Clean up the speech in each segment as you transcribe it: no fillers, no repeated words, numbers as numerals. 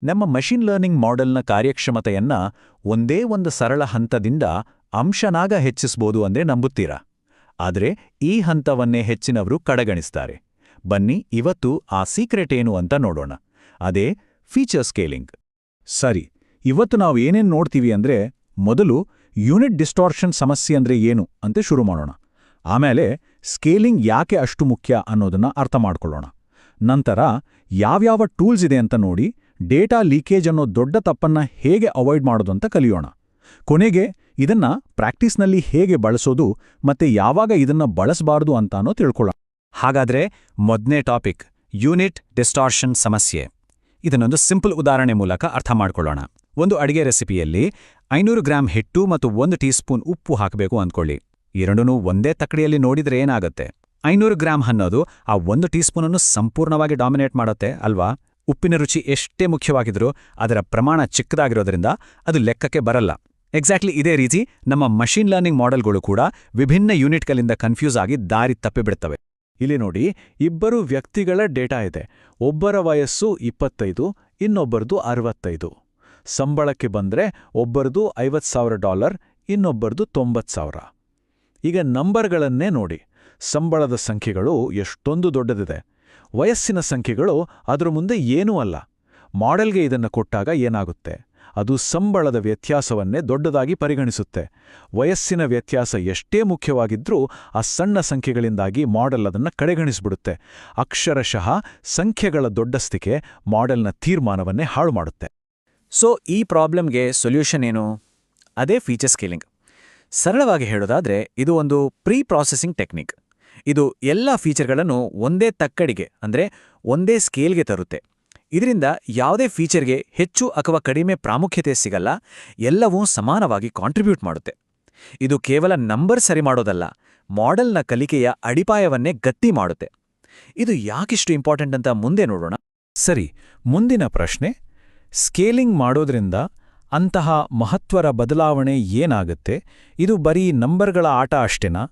ನಮ್ಮ machine learning ಮಾಡೆಲ್ನ ಕಾರ್ಯಕ್ಷಮತೆಯನ್ನ ಒಂದೇ ಒಂದು ಸರಳ ಹಂತದಿಂದ ಅಂಶನಾಗ ಹೆಚ್ಚಿಸ್ಬೋದು ಅಂದ್ರೆ ನಂಬುತ್ತೀರಾ? ಆದರೆ ಈ ಹಂತವನ್ನೇ ಹೆಚ್ಚಿನವರು ಕಡೆಗಣಿಸ್ತಾರೆ. ಬನ್ನಿ ಇವತ್ತು ಆ ಸೀಕ್ರೆಟ್ ಏನು ಅಂತ ನೋಡೋಣ. ಅದೇ ಫೀಚರ್ ಸ್ಕೇಲಿಂಗ್. ಸರಿ, ಇವತ್ತು ನಾವು ಏನೇನು ನೋಡ್ತೀವಿ ಅಂದ್ರೆ, ಮೊದಲು ಯೂನಿಟ್ ಡಿಸ್ಟಾರ್ಷನ್ ಸಮಸ್ಯೆ ಅಂದ್ರೆ ಏನು ಅಂತ ಶುರು ಮಾಡೋಣ. ಆಮೇಲೆ ಸ್ಕೇಲಿಂಗ್ ಯಾಕೆ ಅಷ್ಟು ಮುಖ್ಯ ಅನ್ನೋದನ್ನ ಅರ್ಥ ಮಾಡ್ಕೊಳ್ಳೋಣ. ನಂತರ ಯಾವ್ಯಾವ ಟೂಲ್ಸ್ ಇದೆ ಅಂತ ನೋಡಿ ಡೇಟಾ ಲೀಕೇಜ್ ಅನ್ನೋ ದೊಡ್ಡ ತಪ್ಪನ್ನ ಹೇಗೆ ಅವಾಯ್ಡ್ ಮಾಡೋದು ಅಂತ ಕಲಿಯೋಣ. ಕೊನೆಗೆ ಇದನ್ನ ಪ್ರಾಕ್ಟೀಸ್ನಲ್ಲಿ ಹೇಗೆ ಬಳಸೋದು ಮತ್ತೆ ಯಾವಾಗ ಇದನ್ನ ಬಳಸಬಾರದು ಅಂತಾನೋ ತಿಳ್ಕೊಳ್ಳೋಣ. ಹಾಗಾದ್ರೆ ಮೊದಲನೇ ಟಾಪಿಕ್, ಯೂನಿಟ್ ಡಿಸ್ಟಾರ್ಷನ್ ಸಮಸ್ಯೆ. ಇದನ್ನೊಂದು ಸಿಂಪಲ್ ಉದಾಹರಣೆ ಮೂಲಕ ಅರ್ಥ ಮಾಡ್ಕೊಳ್ಳೋಣ. ಒಂದು ಅಡಿಗೆ ರೆಸಿಪಿಯಲ್ಲಿ 500 ಗ್ರಾಂ ಹಿಟ್ಟು ಮತ್ತು 1 ಟೀಸ್ಪೂನ್ ಉಪ್ಪು ಹಾಕಬೇಕು ಅಂದ್ಕೊಳ್ಳಿ. ಎರಡನ್ನೂ ಒಂದೇ ತಕ್ಕಡಿಯಲ್ಲಿ ನೋಡಿದ್ರೆ ಏನಾಗುತ್ತೆ? 500 ಗ್ರಾಂ ಅನ್ನೋದು ಆ 1 ಟೀಸ್ಪೂನನ್ನು ಸಂಪೂರ್ಣವಾಗಿ ಡಾಮಿನೇಟ್ ಮಾಡುತ್ತೆ ಅಲ್ವಾ? ಉಪ್ಪಿನ ರುಚಿ ಎಷ್ಟೇ ಮುಖ್ಯವಾಗಿದ್ರೂ ಅದರ ಪ್ರಮಾಣ ಚಿಕ್ಕದಾಗಿರೋದ್ರಿಂದ ಅದು ಲೆಕ್ಕಕ್ಕೆ ಬರಲ್ಲ. ಎಕ್ಸಾಕ್ಟ್ಲಿ ಇದೇ ರೀತಿ ನಮ್ಮ ಮಷಿನ್ ಲರ್ನಿಂಗ್ ಮಾಡೆಲ್ಗಳು ಕೂಡ ವಿಭಿನ್ನ ಯೂನಿಟ್ಗಳಿಂದ ಕನ್ಫ್ಯೂಸ್ ಆಗಿ ದಾರಿ ತಪ್ಪಿಬಿಡ್ತವೆ. ಇಲ್ಲಿ ನೋಡಿ, ಇಬ್ಬರು ವ್ಯಕ್ತಿಗಳ ಡೇಟಾ ಇದೆ. ಒಬ್ಬರ ವಯಸ್ಸು 25, ಇನ್ನೊಬ್ಬರದು 65. ಸಂಬಳಕ್ಕೆ ಬಂದ್ರೆ ಒಬ್ಬರದು $50,000, ಇನ್ನೊಬ್ಬರದು $90,000. ಈಗ ನಂಬರ್ಗಳನ್ನೇ ನೋಡಿ. ಸಂಬಳದ ಸಂಖ್ಯೆಗಳು ಎಷ್ಟೊಂದು ದೊಡ್ಡದಿದೆ. ವಯಸ್ಸಿನ ಸಂಖ್ಯೆಗಳು ಅದರ ಮುಂದೆ ಏನೂ ಅಲ್ಲ. ಮಾಡೆಲ್ಗೆ ಇದನ್ನು ಕೊಟ್ಟಾಗ ಏನಾಗುತ್ತೆ? ಅದು ಸಂಬಳದ ವ್ಯತ್ಯಾಸವನ್ನೇ ದೊಡ್ಡದಾಗಿ ಪರಿಗಣಿಸುತ್ತೆ. ವಯಸ್ಸಿನ ವ್ಯತ್ಯಾಸ ಎಷ್ಟೇ ಮುಖ್ಯವಾಗಿದ್ರೂ ಆ ಸಣ್ಣ ಸಂಖ್ಯೆಗಳಿಂದಾಗಿ ಮಾಡೆಲ್ ಅದನ್ನು ಕಡೆಗಣಿಸ್ಬಿಡುತ್ತೆ. ಅಕ್ಷರಶಃ ಸಂಖ್ಯೆಗಳ ದೊಡ್ಡಸ್ತಿಕೆ ಮಾಡೆಲ್ನ ತೀರ್ಮಾನವನ್ನೇ ಹಾಳು ಮಾಡುತ್ತೆ. ಸೊ ಈ ಪ್ರಾಬ್ಲಮ್ಗೆ ಸೊಲ್ಯೂಷನ್ ಏನು? ಅದೇ ಫೀಚರ್ ಸ್ಕೇಲಿಂಗ್. ಸರಳವಾಗಿ ಹೇಳೋದಾದ್ರೆ ಇದು ಒಂದು ಪ್ರೀ ಪ್ರಾಸೆಸಿಂಗ್ ಟೆಕ್ನಿಕ್. ಇದು ಎಲ್ಲ ಫೀಚರ್ಗಳನ್ನು ಒಂದೇ ತಕ್ಕಡಿಗೆ ಅಂದ್ರೆ ಒಂದೇ ಸ್ಕೇಲ್ಗೆ ತರುತ್ತೆ. ಇದರಿಂದ ಯಾವುದೇ ಫೀಚರ್ಗೆ ಹೆಚ್ಚು ಅಥವಾ ಕಡಿಮೆ ಪ್ರಾಮುಖ್ಯತೆ ಸಿಗಲ್ಲ, ಎಲ್ಲವೂ ಸಮಾನವಾಗಿ ಕಾಂಟ್ರಿಬ್ಯೂಟ್ ಮಾಡುತ್ತೆ. ಇದು ಕೇವಲ ನಂಬರ್ ಸರಿ ಮಾಡೋದಲ್ಲ, ಮಾಡೆಲ್ನ ಕಲಿಕೆಯ ಅಡಿಪಾಯವನ್ನೇ ಗಟ್ಟಿ ಮಾಡುತ್ತೆ. ಇದು ಯಾಕಿಷ್ಟು ಇಂಪಾರ್ಟೆಂಟ್ ಅಂತ ಮುಂದೆ ನೋಡೋಣ. ಸರಿ, ಮುಂದಿನ ಪ್ರಶ್ನೆ, ಸ್ಕೇಲಿಂಗ್ ಮಾಡೋದ್ರಿಂದ ಅಂತಹ ಮಹತ್ವರ ಬದಲಾವಣೆ ಏನಾಗುತ್ತೆ? ಇದು ಬರೀ ನಂಬರ್ಗಳ ಆಟ ಅಷ್ಟೇನಾ?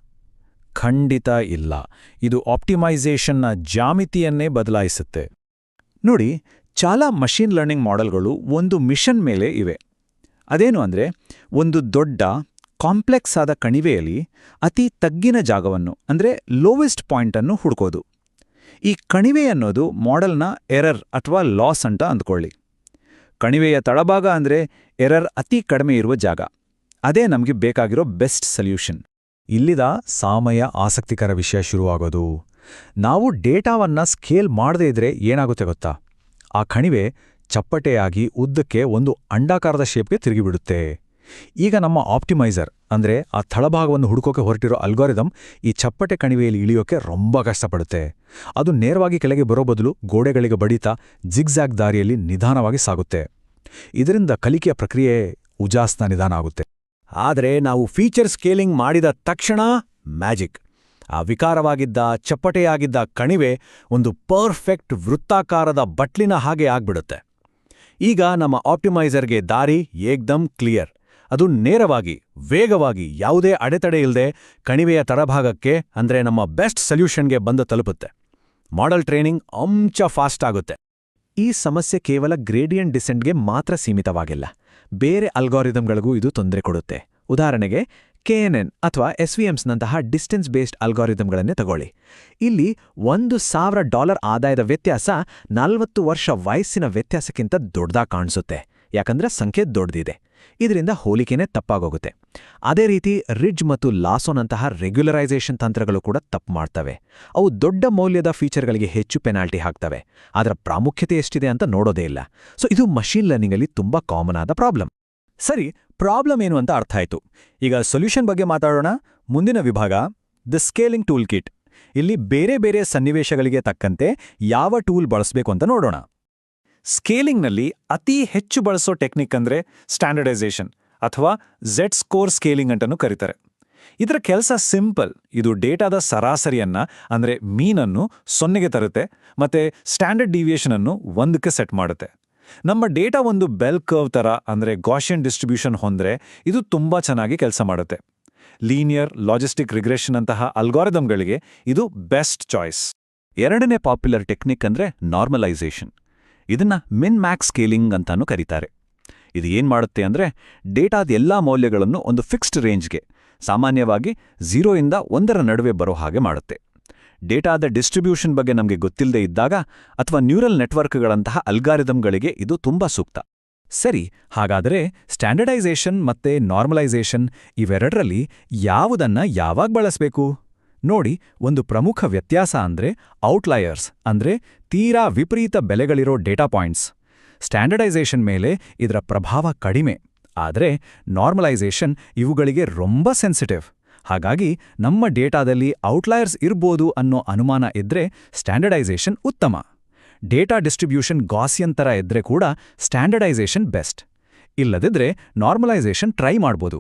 ಖಂಡಿತ ಇಲ್ಲ. ಇದು ಆಪ್ಟಿಮೈಸೇಷನ್ನ ಜಾಮಿತಿಯನ್ನೇ ಬದಲಾಯಿಸುತ್ತೆ. ನೋಡಿ, ಚಾಲಾ ಮಷಿನ್ ಲರ್ನಿಂಗ್ ಮಾಡೆಲ್ಗಳು ಒಂದು ಮಿಷನ್ ಮೇಲೆ ಇವೆ. ಅದೇನು ಅಂದ್ರೆ, ಒಂದು ದೊಡ್ಡ ಕಾಂಪ್ಲೆಕ್ಸ್ ಆದ ಕಣಿವೆಯಲ್ಲಿ ಅತಿ ತಗ್ಗಿನ ಜಾಗವನ್ನು ಅಂದ್ರೆ ಲೋವೆಸ್ಟ್ ಪಾಯಿಂಟನ್ನು ಹುಡುಕೋದು. ಈ ಕಣಿವೆ ಅನ್ನೋದು ಮಾಡೆಲ್ನ ಎರರ್ ಅಥವಾ ಲಾಸ್ ಅಂತ ಅಂದ್ಕೊಳ್ಳಿ. ಕಣಿವೆಯ ತಳಭಾಗ ಅಂದ್ರೆ ಎರರ್ ಅತಿ ಕಡಿಮೆ ಇರುವ ಜಾಗ. ಅದೇ ನಮಗೆ ಬೇಕಾಗಿರೋ ಬೆಸ್ಟ್ ಸೊಲ್ಯೂಷನ್. ಇಲ್ಲಿದ ಸಾಮಯ ಆಸಕ್ತಿಕರ ವಿಷಯ ಶುರುವಾಗೋದು. ನಾವು ಡೇಟಾವನ್ನ ಸ್ಕೇಲ್ ಮಾಡದೇ ಇದ್ರೆ ಏನಾಗುತ್ತೆ ಗೊತ್ತಾ? ಆ ಕಣಿವೆ ಚಪ್ಪಟೆಯಾಗಿ ಉದ್ದಕ್ಕೆ ಒಂದು ಅಂಡಾಕಾರದ ಶೇಪ್ಗೆ ತಿರುಗಿಬಿಡುತ್ತೆ. ಈಗ ನಮ್ಮ ಆಪ್ಟಿಮೈಸರ್ ಅಂದ್ರೆ ಆ ತಳಭಾಗವನ್ನು ಹುಡುಕೋಕೆ ಹೊರಟಿರೋ ಅಲ್ಗಾರಿದಮ್ ಈ ಚಪ್ಪಟೆ ಕಣಿವೆಯಲ್ಲಿ ಇಳಿಯೋಕೆ ரொம்ப ಕಷ್ಟಪಡುತ್ತೆ. ಅದು ನೇರವಾಗಿ ಕೆಳಗೆ ಬರೋ ಬದಲು ಗೋಡೆಗಳಿಗೆ ಬಡಿತಾ ಜಿಗ್ಜ್ಯಾಗ್ ದಾರಿಯಲ್ಲಿ ನಿಧಾನವಾಗಿ ಸಾಗುತ್ತೆ. ಇದರಿಂದ ಕಲಿಕೆಯ ಪ್ರಕ್ರಿಯೆ ಉಜಾಸ್ತ ನಿಧಾನ ಆಗುತ್ತೆ. ಆದರೆ ನಾವು ಫೀಚರ್ ಸ್ಕೇಲಿಂಗ್ ಮಾಡಿದ ತಕ್ಷಣ ಮ್ಯಾಜಿಕ್. ಆ ವಿಕಾರವಾಗಿದ್ದ ಚಪ್ಪಟೆಯಾಗಿದ್ದ ಕಣಿವೆ ಒಂದು ಪರ್ಫೆಕ್ಟ್ ವೃತ್ತಾಕಾರದ ಬಟ್ಲಿನ ಹಾಗೆ ಆಗ್ಬಿಡುತ್ತೆ. ಈಗ ನಮ್ಮ ಆಪ್ಟಿಮೈಸರ್ಗೆ ದಾರಿ ಏಕ್ದಮ್ ಕ್ಲಿಯರ್. ಅದು ನೇರವಾಗಿ, ವೇಗವಾಗಿ, ಯಾವುದೇ ಅಡೆತಡೆ ಇಲ್ಲದೆ ಕಣಿವೆಯ ತಳಭಾಗಕ್ಕೆ ಅಂದ್ರೆ ನಮ್ಮ ಬೆಸ್ಟ್ ಸೊಲ್ಯೂಷನ್ಗೆ ಬಂದು ತಲುಪುತ್ತೆ. ಮಾಡೆಲ್ ಟ್ರೈನಿಂಗ್ ಫಾಸ್ಟ್ ಆಗುತ್ತೆ. ಈ ಸಮಸ್ಯೆ ಕೇವಲ ಗ್ರೇಡಿಯಂಟ್ ಡಿಸೆಂಟ್ಗೆ ಮಾತ್ರ ಸೀಮಿತವಾಗಿಲ್ಲ. ಬೇರೆ ಅಲ್ಗಾರಿದಮ್ಗಳಿಗೂ ಇದು ತೊಂದರೆ ಕೊಡುತ್ತೆ. ಉದಾಹರಣೆಗೆ KNN ಅಥವಾ SVMsನಂತಹ ಡಿಸ್ಟೆನ್ಸ್ ಬೇಸ್ಡ್ ಅಲ್ಗಾರಿದಮ್ಗಳನ್ನೇ ತಗೊಳ್ಳಿ. ಇಲ್ಲಿ $1,000 ಆದಾಯದ ವ್ಯತ್ಯಾಸ 40 ವರ್ಷ ವಯಸ್ಸಿನ ವ್ಯತ್ಯಾಸಕ್ಕಿಂತ ದೊಡ್ಡದಾಗಿ ಕಾಣಿಸುತ್ತೆ. ಯಾಕಂದ್ರೆ ಸಂಖ್ಯೆ ದೊಡ್ಡದಿದೆ. ಇದರಿಂದ ಹೋಲಿಕೆನೇ ತಪ್ಪಾಗೋಗುತ್ತೆ. ಅದೇ ರೀತಿ ರಿಡ್ಜ್ ಮತ್ತು ಲಾಸೋನಂತಹ ರೆಗ್ಯುಲರೈಸೇಷನ್ ತಂತ್ರಗಳು ಕೂಡ ತಪ್ಪು ಮಾಡ್ತವೆ. ಅವು ದೊಡ್ಡ ಮೌಲ್ಯದ ಫೀಚರ್ಗಳಿಗೆ ಹೆಚ್ಚು ಪೆನಾಲ್ಟಿ ಹಾಕ್ತವೆ. ಅದರ ಪ್ರಾಮುಖ್ಯತೆ ಎಷ್ಟಿದೆ ಅಂತ ನೋಡೋದೇ ಇಲ್ಲ. ಸೊ ಇದು ಮಷೀನ್ ಲರ್ನಿಂಗಲ್ಲಿ ತುಂಬಾ ಕಾಮನ್ ಆದ ಪ್ರಾಬ್ಲಮ್. ಸರಿ, ಪ್ರಾಬ್ಲಮ್ ಏನು ಅಂತ ಅರ್ಥ ಆಯ್ತು. ಈಗ ಸೊಲ್ಯೂಷನ್ ಬಗ್ಗೆ ಮಾತಾಡೋಣ. ಮುಂದಿನ ವಿಭಾಗ ದ ಸ್ಕೇಲಿಂಗ್ ಟೂಲ್ ಕಿಟ್. ಇಲ್ಲಿ ಬೇರೆ ಬೇರೆ ಸನ್ನಿವೇಶಗಳಿಗೆ ತಕ್ಕಂತೆ ಯಾವ ಟೂಲ್ ಬಳಸಬೇಕು ಅಂತ ನೋಡೋಣ. ಸ್ಕೇಲಿಂಗ್ನಲ್ಲಿ ಅತಿ ಹೆಚ್ಚು ಬಳಸೋ ಟೆಕ್ನಿಕ್ ಅಂದ್ರೆ ಸ್ಟ್ಯಾಂಡರ್ಡೈಸೇಷನ್ ಅಥವಾ ಝೆಡ್ ಸ್ಕೋರ್ ಸ್ಕೇಲಿಂಗ್ ಅಂತನೂ ಕರೀತಾರೆ. ಇದರ ಕೆಲಸ ಸಿಂಪಲ್. ಇದು ಡೇಟಾದ ಸರಾಸರಿಯನ್ನ ಅಂದ್ರೆ ಮೀನನ್ನು 0ಗೆ ತರುತ್ತೆ ಮತ್ತೆ ಸ್ಟ್ಯಾಂಡರ್ಡ್ ಡಿವಿಯೇಷನ್ ಅನ್ನು 1ಕ್ಕೆ ಸೆಟ್ ಮಾಡುತ್ತೆ. ನಮ್ಮ ಡೇಟಾ ಒಂದು ಬೆಲ್ ಕರ್ವ್ ತರ ಅಂದ್ರೆ ಗಾಷಿಯನ್ ಡಿಸ್ಟ್ರಿಬ್ಯೂಷನ್ ಹೊಂದ್ರೆ ಇದು ತುಂಬಾ ಚೆನ್ನಾಗಿ ಕೆಲಸ ಮಾಡುತ್ತೆ. ಲೀನಿಯರ್ ಲಾಜಿಸ್ಟಿಕ್ ರಿಗ್ರೆಷನ್ ಅಂತಹ ಅಲ್ಗಾರಿದಮ್ಗಳಿಗೆ ಇದು ಬೆಸ್ಟ್ ಚಾಯ್ಸ್. ಎರಡನೇ ಪಾಪ್ಯುಲರ್ ಟೆಕ್ನಿಕ್ ಅಂದ್ರೆ ನಾರ್ಮಲೈಸೇಷನ್. ಇದನ್ನ ಮಿನ್ ಮ್ಯಾಕ್ಸ್ ಸ್ಕೇಲಿಂಗ್ ಅಂತಾನೂ ಕರೀತಾರೆ. ಇದು ಏನ್ ಮಾಡುತ್ತೆ ಅಂದ್ರೆ ಡೇಟಾದ ಎಲ್ಲಾ ಮೌಲ್ಯಗಳನ್ನು ಒಂದು ಫಿಕ್ಸ್ಡ್ ರೇಂಜ್ಗೆ, ಸಾಮಾನ್ಯವಾಗಿ 0 ಇಂದ 1ರ ನಡುವೆ ಬರೋ ಹಾಗೆ ಮಾಡುತ್ತೆ. ಡೇಟಾದ ಡಿಸ್ಟ್ರಿಬ್ಯೂಷನ್ ಬಗ್ಗೆ ನಮಗೆ ಗೊತ್ತಿಲ್ಲದೆ ಇದ್ದಾಗ ಅಥವಾ ನ್ಯೂರಲ್ ನೆಟ್ವರ್ಕ್ಗಳಂತಹ ಅಲ್ಗಾರಿದಮ್ಗಳಿಗೆ ಇದು ತುಂಬಾ ಸೂಕ್ತ. ಸರಿ, ಹಾಗಾದರೆ ಸ್ಟ್ಯಾಂಡರ್ಡೈಸೇಷನ್ ಮತ್ತೆ ನಾರ್ಮಲೈಸೇಷನ್ ಇವೆರಡರಲ್ಲಿ ಯಾವುದನ್ನ ಯಾವಾಗ ಬಳಸಬೇಕು? ನೋಡಿ, ಒಂದು ಪ್ರಮುಖ ವ್ಯತ್ಯಾಸ ಅಂದ್ರೆ ಔಟ್ಲೈಯರ್ಸ್, ಅಂದ್ರೆ ತೀರಾ ವಿಪರೀತ ಬೆಲೆಗಳಿರೋ ಡೇಟಾ ಪಾಯಿಂಟ್ಸ್. ಸ್ಟ್ಯಾಂಡರ್ಡೈಸೇಷನ್ ಮೇಲೆ ಇದರ ಪ್ರಭಾವ ಕಡಿಮೆ, ಆದರೆ ನಾರ್ಮಲೈಸೇಷನ್ ಇವುಗಳಿಗೆ ரொம்ப ಸೆನ್ಸಿಟಿವ್. ಹಾಗಾಗಿ ನಮ್ಮ ಡೇಟಾದಲ್ಲಿ ಔಟ್ಲೈಯರ್ಸ್ ಇರ್ಬೋದು ಅನ್ನೋ ಅನುಮಾನ ಇದ್ರೆ ಸ್ಟ್ಯಾಂಡರ್ಡೈಸೇಷನ್ ಉತ್ತಮ. ಡೇಟಾ ಡಿಸ್ಟ್ರಿಬ್ಯೂಷನ್ ಗಾಸಿಯನ್ ಥರ ಇದ್ರೆ ಕೂಡ ಸ್ಟ್ಯಾಂಡರ್ಡೈಸೇಷನ್ ಬೆಸ್ಟ್. ಇಲ್ಲದಿದ್ರೆ ನಾರ್ಮಲೈಸೇಷನ್ ಟ್ರೈ ಮಾಡ್ಬೋದು.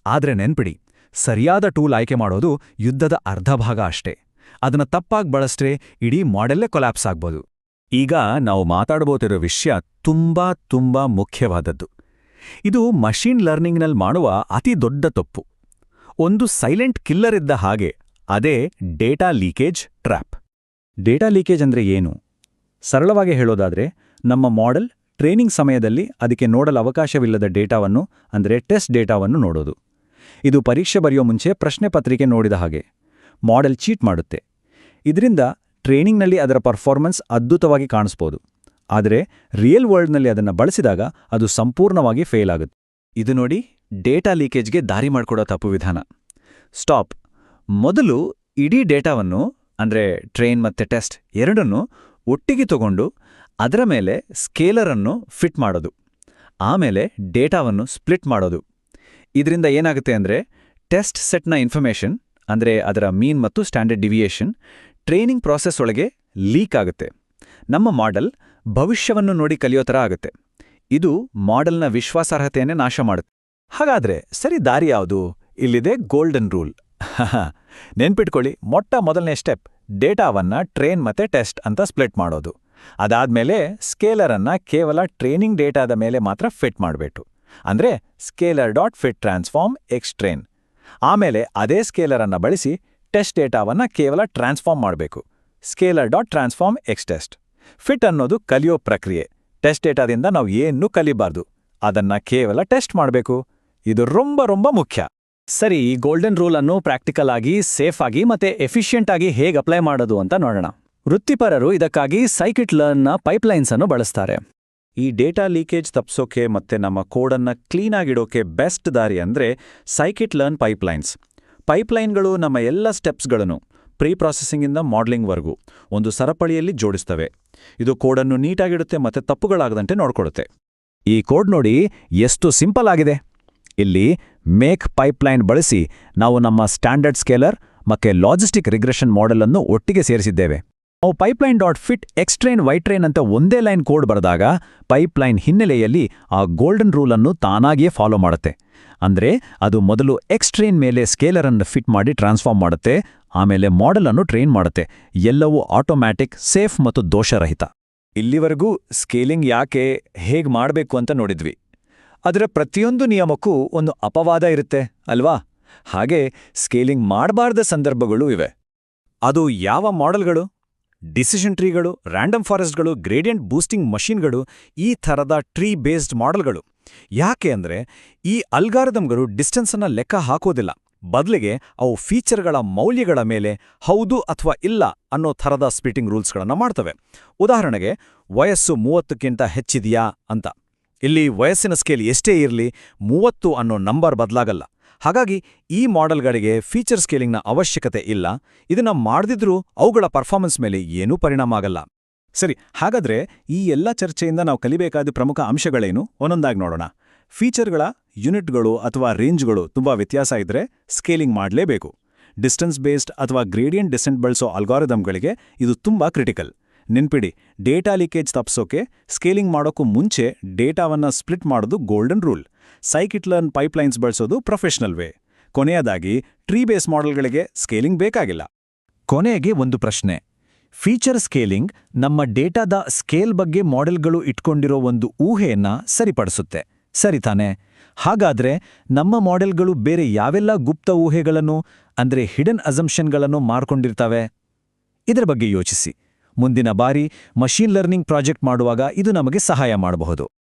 ಆದ್ರೆ ನೆನ್ಪಿಡಿ, ಸರಿಯಾದ ಟೂಲ್ ಆಯ್ಕೆ ಮಾಡೋದು ಯುದ್ಧದ ಅರ್ಧ ಭಾಗ ಅಷ್ಟೇ. ಅದನ್ನ ತಪ್ಪಾಗಿ ಬಳಸಿದ್ರೆ ಇಡೀ ಮಾಡೆಲ್ಲೇ ಕೊಲ್ಯಾಪ್ಸ್ ಆಗ್ಬೋದು. ಈಗ ನಾವು ಮಾತಾಡಬೋತಿರೋ ವಿಷಯ ತುಂಬಾ ಮುಖ್ಯವಾದದ್ದು. ಇದು ಮಷೀನ್ ಲರ್ನಿಂಗ್ನಲ್ಲಿ ಮಾಡುವ ಅತಿ ದೊಡ್ಡ ತಪ್ಪು. ಒಂದು ಸೈಲೆಂಟ್ ಕಿಲ್ಲರ್ ಇದ್ದ ಹಾಗೆ, ಅದೇ data leakage trap. Data leakage ಅಂದ್ರೆ ಏನು? ಸರಳವಾಗಿ ಹೇಳೋದಾದ್ರೆ, ನಮ್ಮ ಮಾಡೆಲ್ ಟ್ರೈನಿಂಗ್ ಸಮಯದಲ್ಲಿ ಅದಕ್ಕೆ ನೋಡಲು ಅವಕಾಶವಿಲ್ಲದ ಡೇಟಾವನ್ನು, ಅಂದರೆ ಟೆಸ್ಟ್ ಡೇಟಾವನ್ನು ನೋಡೋದು. ಇದು ಪರೀಕ್ಷೆ ಬರೆಯೋ ಮುಂಚೆ ಪ್ರಶ್ನೆ ಪತ್ರಿಕೆ ನೋಡಿದ ಹಾಗೆ. ಮಾಡೆಲ್ ಚೀಟ್ ಮಾಡುತ್ತೆ. ಇದರಿಂದ ಟ್ರೈನಿಂಗ್ನಲ್ಲಿ ಅದರ ಪರ್ಫಾರ್ಮೆನ್ಸ್ ಅದ್ಭುತವಾಗಿ ಕಾಣಿಸ್ಬೋದು. ಆದರೆ ರಿಯಲ್ ವರ್ಲ್ಡ್ನಲ್ಲಿ ಅದನ್ನು ಬಳಸಿದಾಗ ಅದು ಸಂಪೂರ್ಣವಾಗಿ ಫೇಲ್ ಆಗುತ್ತೆ. ಇದು ನೋಡಿ, ಡೇಟಾ ಲೀಕೇಜ್ಗೆ ದಾರಿ ಮಾಡಿಕೊಡೋ ತಪ್ಪು ವಿಧಾನ. ಸ್ಟಾಪ್. ಮೊದಲು ಇಡೀ ಡೇಟಾವನ್ನು, ಅಂದರೆ ಟ್ರೈನ್ ಮತ್ತು ಟೆಸ್ಟ್ ಎರಡನ್ನೂ ಒಟ್ಟಿಗೆ ತಗೊಂಡು ಅದರ ಮೇಲೆ ಸ್ಕೇಲರನ್ನು ಫಿಟ್ ಮಾಡೋದು. ಆಮೇಲೆ ಡೇಟಾವನ್ನು ಸ್ಪ್ಲಿಟ್ ಮಾಡೋದು. ಇದರಿಂದ ಏನಾಗುತ್ತೆ ಅಂದರೆ, ಟೆಸ್ಟ್ ಸೆಟ್ನ ಇನ್ಫಾರ್ಮೇಷನ್, ಅಂದರೆ ಅದರ ಮೀನ್ ಮತ್ತು ಸ್ಟ್ಯಾಂಡರ್ಡ್ ಡಿವಿಯೇಷನ್, ಟ್ರೈನಿಂಗ್ ಪ್ರಾಸೆಸ್ ಒಳಗೆ ಲೀಕ್ ಆಗುತ್ತೆ. ನಮ್ಮ ಮಾಡೆಲ್ ಭವಿಷ್ಯವನ್ನು ನೋಡಿ ಕಲಿಯೋ ಥರ ಆಗುತ್ತೆ. ಇದು ಮಾಡೆಲ್ನ ವಿಶ್ವಾಸಾರ್ಹತೆಯನ್ನೇ ನಾಶ ಮಾಡುತ್ತೆ. ಹಾಗಾದ್ರೆ ಸರಿ ದಾರಿ ಯಾವುದು? ಇಲ್ಲಿದೆ ಗೋಲ್ಡನ್ ರೂಲ್. ನೆನ್ಪಿಟ್ಕೊಳ್ಳಿ, ಮೊದಲನೇ ಸ್ಟೆಪ್ ಡೇಟಾವನ್ನ ಟ್ರೈನ್ ಮತ್ತೆ ಟೆಸ್ಟ್ ಅಂತ ಸ್ಪ್ಲಿಟ್ ಮಾಡೋದು. ಅದಾದ್ಮೇಲೆ ಸ್ಕೇಲರನ್ನ ಕೇವಲ ಟ್ರೈನಿಂಗ್ ಡೇಟಾದ ಮೇಲೆ ಮಾತ್ರ ಫಿಟ್ ಮಾಡಬೇಕು. ಅಂದ್ರೆ scalar dot fit transform X train. ಆಮೇಲೆ ಅದೇ ಸ್ಕೇಲರನ್ನ ಬಳಸಿ ಟೆಸ್ಟ್ ಡೇಟಾವನ್ನ ಕೇವಲ ಟ್ರಾನ್ಸ್ಫಾರ್ಮ್ ಮಾಡಬೇಕು. Scalar dot transform X test. Fit ಅನ್ನೋದು ಕಲಿಯೋ ಪ್ರಕ್ರಿಯೆ. ಟೆಸ್ಟ್ ಡೇಟಾದಿಂದ ನಾವು ಏನನ್ನೂ ಕಲಿಬಾರ್ದು, ಅದನ್ನ ಕೇವಲ ಟೆಸ್ಟ್ ಮಾಡಬೇಕು. ಇದು ரொம்ப ಮುಖ್ಯ. ಸರಿ, ಈ ಗೋಲ್ಡನ್ ರೂಲ್ ಅನ್ನು ಪ್ರಾಕ್ಟಿಕಲ್ ಆಗಿ, ಸೇಫ್ ಆಗಿ ಮತ್ತೆ ಎಫಿಷಿಯೆಂಟ್ ಆಗಿ ಹೇಗೆ ಅಪ್ಲೈ ಮಾಡೋದು ಅಂತ ನೋಡೋಣ. ವೃತ್ತಿಪರರು ಇದಕ್ಕಾಗಿ ಸೈಕಿಟ್ ಲರ್ನ್ನ ಪೈಪ್ಲೈನ್ಸ್ ಅನ್ನು ಬಳಸ್ತಾರೆ. ಈ ಡೇಟಾ ಲೀಕೇಜ್ ತಪ್ಸೋಕೆ ಮತ್ತೆ ನಮ್ಮ ಕೋಡನ್ನ ಕ್ಲೀನಾಗಿಡೋಕೆ ಬೆಸ್ಟ್ ದಾರಿ ಅಂದ್ರೆ ಸೈಕಿಟ್ ಲರ್ನ್ ಪೈಪ್ಲೈನ್ಸ್. ಪೈಪ್ಲೈನ್ಗಳು ನಮ್ಮ ಎಲ್ಲ ಸ್ಟೆಪ್ಸ್ಗಳನ್ನು ಪ್ರೀ ಪ್ರಾಸೆಸಿಂಗಿಂದ ಮಾಡಲಿಂಗ್ವರೆಗೂ ಒಂದು ಸರಪಳಿಯಲ್ಲಿ ಜೋಡಿಸ್ತವೆ. ಇದು ಕೋಡನ್ನು ನೀಟಾಗಿಡುತ್ತೆ ಮತ್ತೆ ತಪ್ಪುಗಳಾಗದಂತೆ ನೋಡ್ಕೊಡುತ್ತೆ. ಈ ಕೋಡ್ ನೋಡಿ ಎಷ್ಟು ಸಿಂಪಲ್ ಆಗಿದೆ. ಇಲ್ಲಿ ಮೇಕ್ ಪೈಪ್ಲೈನ್ ಬಳಸಿ ನಾವು ನಮ್ಮ ಸ್ಟ್ಯಾಂಡರ್ಡ್ ಸ್ಕೇಲರ್ ಮತ್ತೆ ಲಾಜಿಸ್ಟಿಕ್ ರಿಗ್ರೆಷನ್ ಮಾಡೆಲ್ ಅನ್ನು ಒಟ್ಟಿಗೆ ಸೇರಿಸಿದ್ದೇವೆ. ನಾವು pipeline dot fit X train Y train ಅಂತ ಒಂದೇ ಲೈನ್ ಕೋಡ್ ಬರೆದಾಗ ಪೈಪ್ಲೈನ್ ಹಿನ್ನೆಲೆಯಲ್ಲಿ ಆ ಗೋಲ್ಡನ್ ರೂಲ್ ಅನ್ನು ತಾನಾಗಿಯೇ ಫಾಲೋ ಮಾಡುತ್ತೆ. ಅಂದ್ರೆ ಅದು ಮೊದಲು ಎಕ್ಸ್ ಟ್ರೈನ್ ಮೇಲೆ ಸ್ಕೇಲರ್ ಅನ್ನು ಫಿಟ್ ಮಾಡಿ ಟ್ರಾನ್ಸ್ಫಾರ್ಮ್ ಮಾಡುತ್ತೆ, ಆಮೇಲೆ ಮಾಡೆಲ್ ಅನ್ನು ಟ್ರೈನ್ ಮಾಡುತ್ತೆ. ಎಲ್ಲವೂ ಆಟೋಮ್ಯಾಟಿಕ್, ಸೇಫ್ ಮತ್ತು ದೋಷರಹಿತ. ಇಲ್ಲಿವರೆಗೂ ಸ್ಕೇಲಿಂಗ್ ಯಾಕೆ, ಹೇಗ್ ಮಾಡಬೇಕು ಅಂತ ನೋಡಿದ್ವಿ. ಅದರ ಪ್ರತಿಯೊಂದು ನಿಯಮಕ್ಕೂ ಒಂದು ಅಪವಾದ ಇರುತ್ತೆ ಅಲ್ವಾ? ಹಾಗೆ ಸ್ಕೇಲಿಂಗ್ ಮಾಡಬಾರ್ದ ಸಂದರ್ಭಗಳು ಇವೆ. ಅದು ಯಾವ ಮಾಡೆಲ್ಗಳು? ಡಿಸಿಷನ್ ಟ್ರೀಗಳು, ರ್ಯಾಂಡಮ್ ಫಾರೆಸ್ಟ್ಗಳು, ಗ್ರೇಡಿಯಂಟ್ ಬೂಸ್ಟಿಂಗ್ ಮಷೀನ್ಗಳು, ಈ ಥರದ ಟ್ರೀ ಬೇಸ್ಡ್ ಮಾಡೆಲ್ಗಳು. ಯಾಕೆ ಅಂದ್ರೆ ಈ ಅಲ್ಗಾರಿದಮ್ಗಳು ಡಿಸ್ಟೆನ್ಸನ್ನ ಲೆಕ್ಕ ಹಾಕೋದಿಲ್ಲ. ಬದಲಿಗೆ ಅವು ಫೀಚರ್ಗಳ ಮೌಲ್ಯಗಳ ಮೇಲೆ ಹೌದು ಅಥವಾ ಇಲ್ಲ ಅನ್ನೋ ಥರದ ಸ್ಪ್ಲಿಟಿಂಗ್ ರೂಲ್ಸ್ಗಳನ್ನು ಮಾಡ್ತವೆ. ಉದಾಹರಣೆಗೆ, ವಯಸ್ಸು 30ಕ್ಕಿಂತ ಹೆಚ್ಚಿದೆಯಾ ಅಂತ. ಇಲ್ಲಿ ವಯಸ್ಸಿನ ಸ್ಕೇಲ್ ಎಷ್ಟೇ ಇರಲಿ, 30 ಅನ್ನೋ ನಂಬರ್ ಬದಲಾಗಲ್ಲ. ಹಾಗಾಗಿ ಈ ಮಾಡೆಲ್ಗಳಿಗೆ ಫೀಚರ್ ಸ್ಕೇಲಿಂಗ್ನ ಅವಶ್ಯಕತೆ ಇಲ್ಲ. ಇದನ್ನ ಮಾಡದಿದ್ರೂ ಅವುಗಳ ಪರ್ಫಾರ್ಮೆನ್ಸ್ ಮೇಲೆ ಏನೂ ಪರಿಣಾಮ ಆಗಲ್ಲ. ಸರಿ, ಹಾಗಾದ್ರೆ ಈ ಎಲ್ಲ ಚರ್ಚೆಯಿಂದ ನಾವು ಕಲಿಬೇಕಾದ ಪ್ರಮುಖ ಅಂಶಗಳೇನು? ಒಂದೊಂದಾಗಿ ನೋಡೋಣ. ಫೀಚರ್ಗಳ ಯೂನಿಟ್ಗಳು ಅಥವಾ ರೇಂಜ್ಗಳು ತುಂಬಾ ವ್ಯತ್ಯಾಸ ಇದ್ರೆ ಸ್ಕೇಲಿಂಗ್ ಮಾಡಲೇಬೇಕು. ಡಿಸ್ಟೆನ್ಸ್ ಬೇಸ್ಡ್ ಅಥವಾ ಗ್ರೇಡಿಯಂಟ್ ಡಿಸೆಂಟ್ ಬಳಸೋ ಅಲ್ಗಾರಿದಮ್ಗಳಿಗೆ ಇದು ತುಂಬಾ ಕ್ರಿಟಿಕಲ್. ನೆನ್ಪಿಡಿ, ಡೇಟಾ ಲೀಕೇಜ್ ತಪ್ಸೋಕೆ ಸ್ಕೇಲಿಂಗ್ ಮಾಡೋಕ್ಕೂ ಮುಂಚೆ ಡೇಟಾವನ್ನ ಸ್ಪ್ಲಿಟ್ ಮಾಡೋದು ಗೋಲ್ಡನ್ ರೂಲ್. ಸೈಕಿಟ್ ಲರ್ನ್ ಪೈಪ್ಲೈನ್ಸ್ ಬಳಸೋದು ಪ್ರೊಫೆಷನಲ್ ವೇ. ಕೊನೆಯದಾಗಿ, ಟ್ರೀ ಬೇಸ್ ಮಾಡೆಲ್ಗಳಿಗೆ ಸ್ಕೇಲಿಂಗ್ ಬೇಕಾಗಿಲ್ಲ. ಕೊನೆಗೆ ಒಂದು ಪ್ರಶ್ನೆ. ಫೀಚರ್ ಸ್ಕೇಲಿಂಗ್ ನಮ್ಮ ಡೇಟಾದ ಸ್ಕೇಲ್ ಬಗ್ಗೆ ಮಾಡೆಲ್ಗಳು ಇಟ್ಕೊಂಡಿರೋ ಒಂದು ಊಹೆಯನ್ನ ಸರಿಪಡಿಸುತ್ತೆ, ಸರಿ ತಾನೆ? ಹಾಗಾದ್ರೆ ನಮ್ಮ ಮಾಡೆಲ್ಗಳು ಬೇರೆ ಯಾವೆಲ್ಲ ಗುಪ್ತ ಊಹೆಗಳನ್ನು, ಅಂದ್ರೆ ಹಿಡನ್ ಅಸಂಪ್ಷನ್ಗಳನ್ನು ಮಾರ್ಕೊಂಡಿರ್ತವೆ? ಇದರ ಬಗ್ಗೆ ಯೋಚಿಸಿ. ಮುಂದಿನ ಬಾರಿ ಮಷೀನ್ ಲರ್ನಿಂಗ್ ಪ್ರಾಜೆಕ್ಟ್ ಮಾಡುವಾಗ ಇದು ನಮಗೆ ಸಹಾಯ ಮಾಡಬಹುದು.